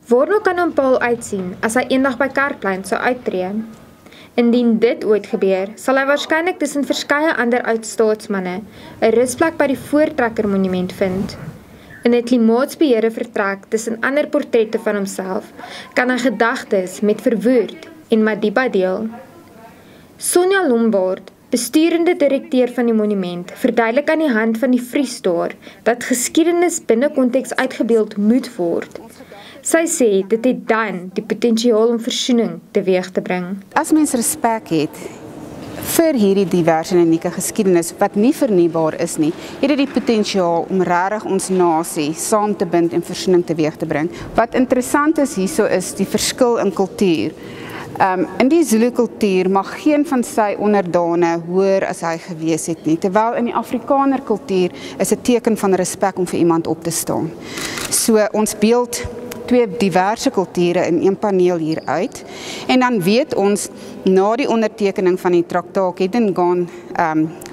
Waarna kan hom Paul uitsien as hy eendag by Kerkplein sou uittreë? Indien dit ooit gebeur, sal hy waarskynlik tussen verskeie ander oud-staatsmanne 'n rusplek by die Voortrekker Monument vind. In 'n klimaatsbeheerde vertrek tussen ander portrette van homself, kan hy gedagtes met Verwoerd en Madiba deel. Sonja Lombard, besturende direkteur van die monument, verduidelik aan die hand van die vriesstaar dat geskiedenis binne konteks uitgebeeld moet word. Sy sê dit het dan die potensiaal om versoening teweeg te bring. As mens respek het vir hierdie diverse en unieke geskiedenis wat nie verniebaar is nie, het dit die potensiaal om regtig ons nasie saam te bind en versoening teweeg te bring. Wat interessant is hierso is die verskil in kultuur. In die Zulu kultuur mag geen van sy onderdane hoër as hy gewees het nie, terwyl in die Afrikaner kultuur is 'n teken van respek om vir iemand op te staan. So ons beeld twee diverse kulture in een paneel hier uit, en dan weet ons, na die ondertekening van die traktaat het Dingaan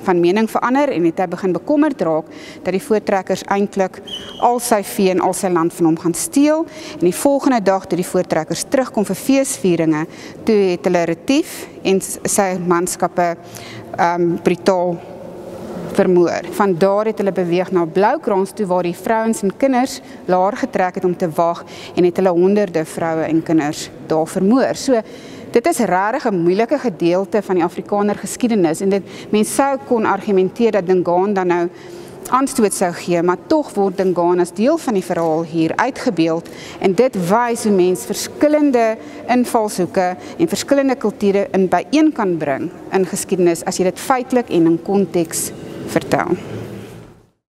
van mening verander en het hy begin bekommerd raak dat die voortrekkers eintlik al sy vee en al sy land van hom gaan steel, en die volgende dag toe die voortrekkers terugkom vir feesvieringe, toe het hulle Retief en sy manskappe brutaal vermoor. Van daar het hulle beweeg na Bloukrans toe waar die vrouens en kinders laer getrek het om te wag, en het hulle honderde vroue en kinders daar vermoor. So dit is regtig 'n moeilike gedeelte van die Afrikaner geskiedenis, en mens sou kon argumenteer dat Dingaan dan nou aanstoot sou gee, maar tog word Dingaan as deel van die verhaal hier uitgebeeld, en dit wys hoe mens verskillende invalshoeke en verskillende kulture in byeen kan bring in geskiedenis as jy dit feitelik en in konteks vertel.